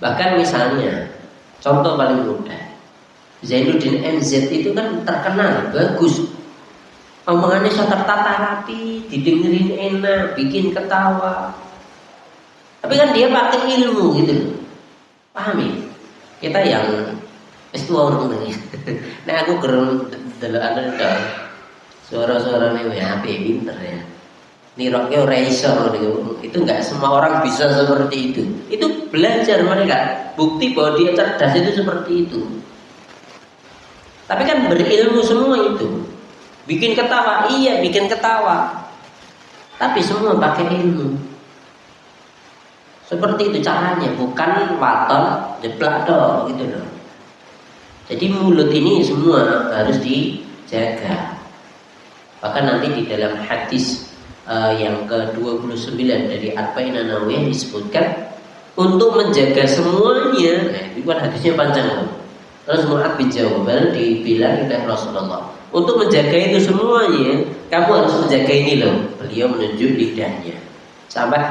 Bahkan misalnya contoh paling mudah, Zainuddin MZ itu kan terkenal bagus, omongannya so tertata rapi, didengerin enak, bikin ketawa. Tapi kan dia pakai ilmu gitu loh, pahami? Kita yang itu orang ini. Nah aku gerung delok anu suara-suara nih HP pinter ya. Niroke ora iso itu nggak semua orang bisa seperti itu. Itu belajar mereka. Bukti bahwa dia cerdas itu seperti itu. Tapi kan berilmu semua itu. Bikin ketawa, iya bikin ketawa. Tapi semua pakai ilmu. Seperti itu caranya, bukan waton jeplak dong gitu loh. Jadi mulut ini semua harus dijaga. Bahkan nanti di dalam hadis yang ke-29 dari Arba'in An-Nawawiyah disebutkan untuk menjaga semuanya. Nah, itu kan hadisnya panjang loh. Terus Mu'ad bin Jabal dibilang oleh Rasulullah, untuk menjaga itu semuanya, kamu harus menjaga ini loh. Beliau menunjuk lidahnya. Sampai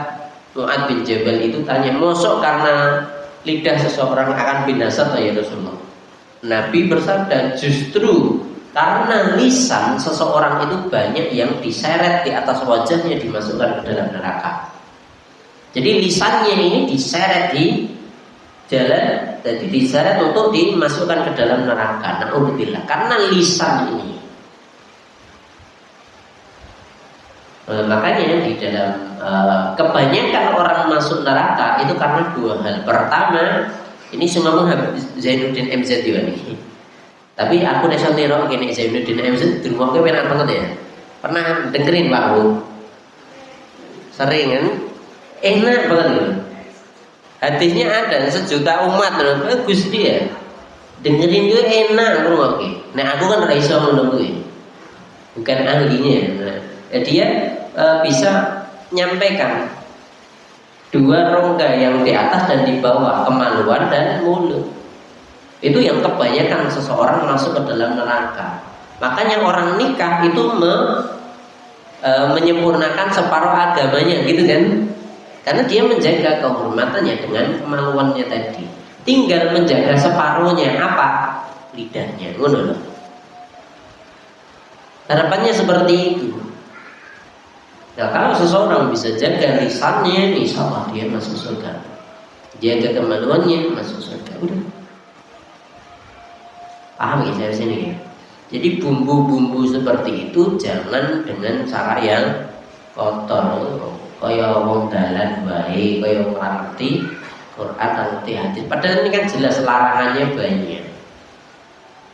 Mu'ad bin Jabal itu tanya, mosok karena lidah seseorang akan binasa atau ya Rasulullah? Nabi bersabda, justru karena lisan seseorang itu banyak yang diseret di atas wajahnya, dimasukkan ke dalam neraka. Jadi lisannya ini diseret di jalan, jadi diseret untuk dimasukkan ke dalam neraka. Na'udzubillah. Karena lisan ini. Makanya di dalam kebanyakan orang masuk neraka itu karena dua hal. Pertama, ini semua Zainuddin MZ juga nih. Tapi aku nesa niro gini Zainuddin MZ di rumahku enak banget ya. Pernah dengerin Pak Bu? Sering kan? Enak banget gitu. Hadisnya ada 1 juta umat, bagus dia. Dengerin juga enak rumahku. Nah aku kan raiso menunggu, bukan ahlinya. Nah, dia bisa nyampaikan dua rongga yang di atas dan di bawah, kemaluan dan mulut. Itu yang kebanyakan seseorang masuk ke dalam neraka. Makanya orang nikah itu menyempurnakan separuh agamanya gitu kan. Karena dia menjaga kehormatannya dengan kemaluannya tadi. Tinggal menjaga separuhnya apa? Lidahnya. Ngono loh. Harapannya seperti itu. Nah, kalau seseorang bisa jaga lisannya, insya Allah dia masuk surga. Jaga kemaluannya, masuk surga. Udah. Paham ya saya sini ya? Jadi bumbu-bumbu seperti itu jangan dengan cara yang kotor. Kaya wong dalan baik, kaya wong ngerti Quran, ngerti hadis. Padahal ini kan jelas larangannya banyak.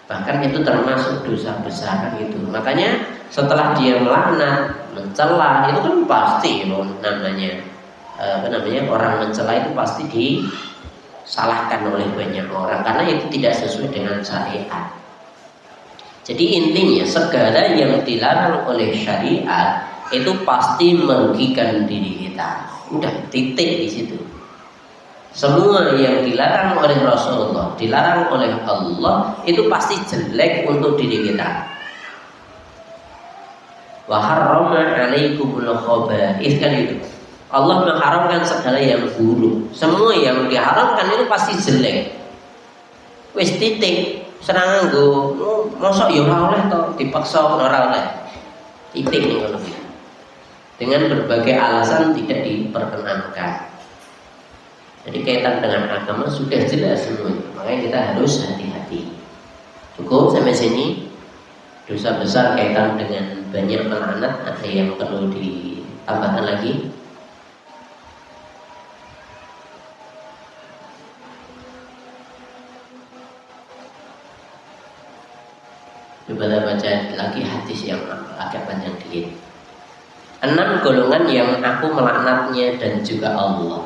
Bahkan itu termasuk dosa besar gitu. Makanya setelah dia melaknat, mencela, itu kan pasti namanya orang mencela itu pasti disalahkan oleh banyak orang karena itu tidak sesuai dengan syariat. Jadi intinya segala yang dilarang oleh syariat itu pasti merugikan diri kita. Udah titik di situ. Semua yang dilarang oleh Rasulullah, dilarang oleh Allah, itu pasti jelek untuk diri kita. Wa harrama 'alaikumul khaba'ith, kan itu. Allah mengharamkan segala yang buruk. Semua yang diharamkan itu pasti jelek. Wis titik, senang nggo mosok ya ora oleh to, dipaksa ora oleh. Titik ning ngono iki. Dengan berbagai alasan tidak diperkenankan. Jadi kaitan dengan agama sudah jelas semuanya. Makanya kita harus hati-hati. Cukup sampai sini. Dosa besar kaitan dengan banyak melaknat, ada yang perlu ditambahkan lagi? Coba kita baca lagi hadis yang agak panjang dikit. 6 golongan yang aku melaknatnya dan juga Allah.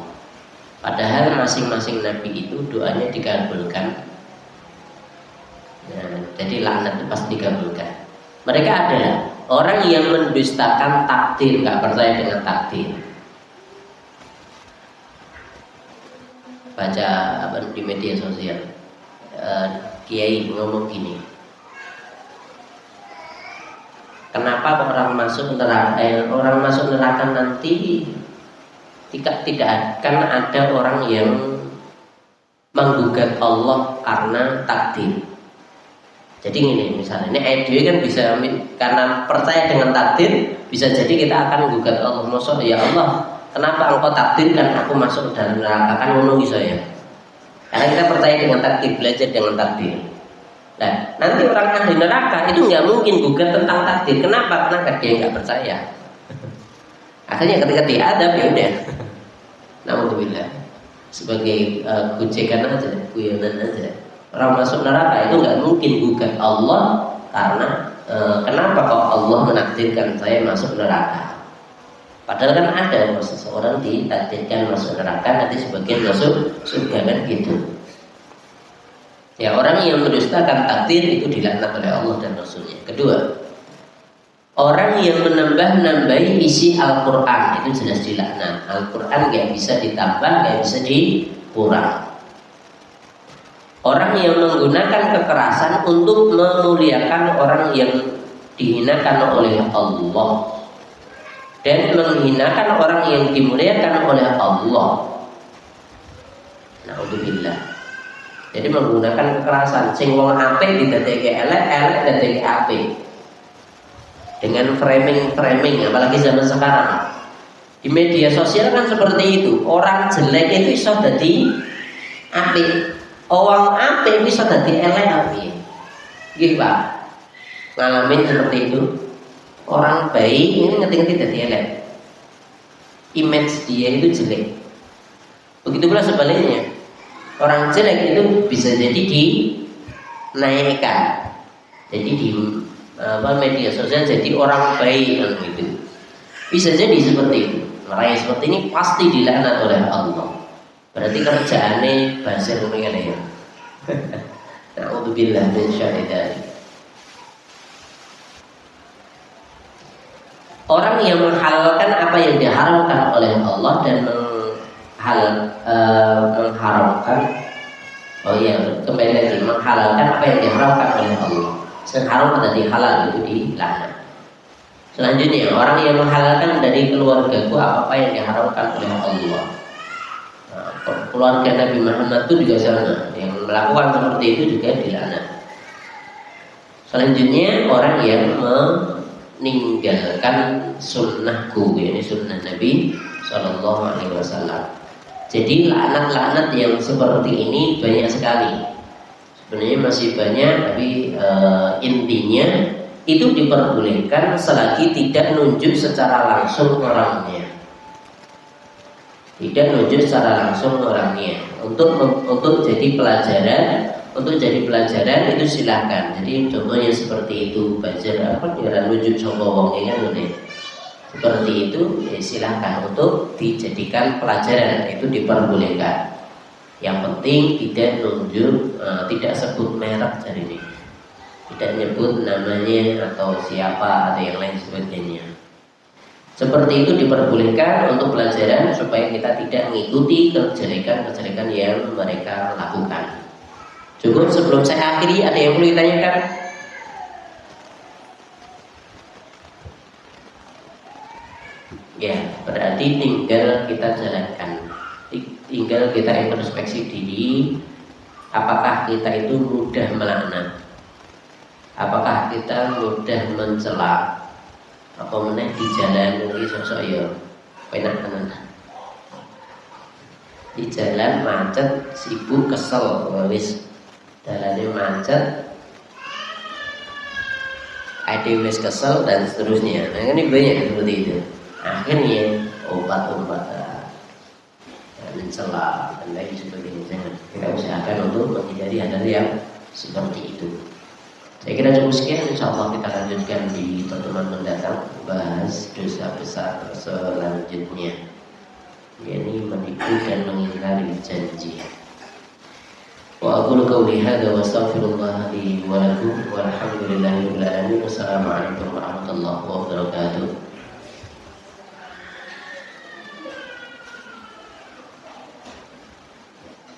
Padahal masing-masing nabi itu doanya dikabulkan. Nah, jadi laknat itu pasti dikabulkan. Mereka adalah orang yang mendustakan takdir, nggak percaya dengan takdir. Baca apa di media sosial, kiai ngomong gini. Kenapa orang masuk neraka nanti tidak akan ada orang yang menggugat Allah karena takdir. Jadi ini misalnya ini ide kan bisa karena percaya dengan takdir bisa jadi kita akan menggugat Allah. Maksud ya Allah, kenapa engkau takdirkan aku masuk dalam neraka? Kan ngono iso ya. Karena kita percaya dengan takdir, belajar dengan takdir. Nah, nanti orang ahli neraka itu nggak mungkin gugat tentang takdir. Kenapa? Karena dia nggak percaya. Akhirnya ketika diadab ya udah. Alhamdulillah. Sebagai gojekan aja, guyonan aja. Orang masuk neraka itu nggak mungkin gugat Allah karena kenapa kok Allah menakdirkan saya masuk neraka? Padahal kan ada seseorang ditakdirkan masuk neraka, nanti sebagian masuk surga kan gitu. Ya orang yang mendustakan takdir itu dilaknat oleh Allah dan Rasulnya. Kedua, orang yang menambah-nambahi isi Al-Quran itu jelas dilaknat. Al-Quran gak bisa ditambah, gak bisa dikurang. Orang yang menggunakan kekerasan untuk memuliakan orang yang dihinakan oleh Allah dan menghinakan orang yang dimuliakan oleh Allah. Na'udzubillah. Jadi menggunakan kekerasan. Sing wong apik didadekake elek, elek didadekake apik. Dengan framing, apalagi zaman sekarang di media sosial kan seperti itu. Orang jelek itu bisa jadi apik, orang apik bisa jadi elek apik. Gitu Pak, ngalamin seperti itu. Orang baik ini ngerti-ngerti jadi elek, image dia itu jelek. Begitu pula sebaliknya, orang jelek itu bisa jadi dinaikkan, jadi di media sosial jadi orang baik kan gitu. Bisa jadi seperti itu. Orang yang seperti ini pasti dilaknat oleh Allah. Berarti kerjaannya basir ngene ya. Na'udzubillah min syarri dzalik. Orang yang menghalalkan apa yang diharamkan oleh Allah dan mengharamkan, kembali lagi, menghalalkan apa yang diharamkan oleh Allah. Haram tadi halal itu dilaknat. Selanjutnya orang yang menghalalkan dari keluargaku apa yang diharamkan oleh Allah. Keluarga Nabi Muhammad itu juga sama, yang melakukan seperti itu juga dilaknat. Selanjutnya orang yang meninggalkan sunnahku, ini sunnah Nabi Shallallahu Alaihi Wasallam. Jadi laknat-laknat yang seperti ini banyak sekali. Sebenarnya masih banyak, tapi intinya itu diperbolehkan selagi tidak nunjuk secara langsung orangnya. Tidak nunjuk secara langsung orangnya. Untuk jadi pelajaran itu silahkan. Jadi contohnya seperti itu, belajar apa cara nunjuk coba wongnya kan seperti itu, ya silahkan untuk dijadikan pelajaran, itu diperbolehkan. Yang penting tidak nunjuk, tidak sebut merek dari ini, tidak nyebut namanya atau siapa atau yang lain sebagainya. Seperti itu diperbolehkan untuk pelajaran supaya kita tidak mengikuti kejelekan-kejelekan yang mereka lakukan. Cukup sebelum saya akhiri, ada yang perlu ditanyakan? Ya, berarti tinggal kita jalankan. Tinggal kita introspeksi diri, apakah kita itu mudah melaknat, apakah kita mudah mencela, apa meneh di jalan iki sosok ya penak tenan. Di jalan macet, sibuk, kesel, wis dalane macet, ada wis kesel dan seterusnya. Nah ini banyak seperti itu. Akhirnya obat-obatan mencela dan lain sebagainya. Jangan, kita usahakan untuk menghindari hal yang seperti itu. Saya kira cukup sekian. InsyaAllah kita lanjutkan di pertemuan mendatang, bahas dosa besar selanjutnya, yakni menipu dan mengingkari janji. Wa aqulu qawli hadza wa astaghfirullah li wa lakum walhamdulillahi rabbil alamin. Wassalamualaikum warahmatullahi wabarakatuh.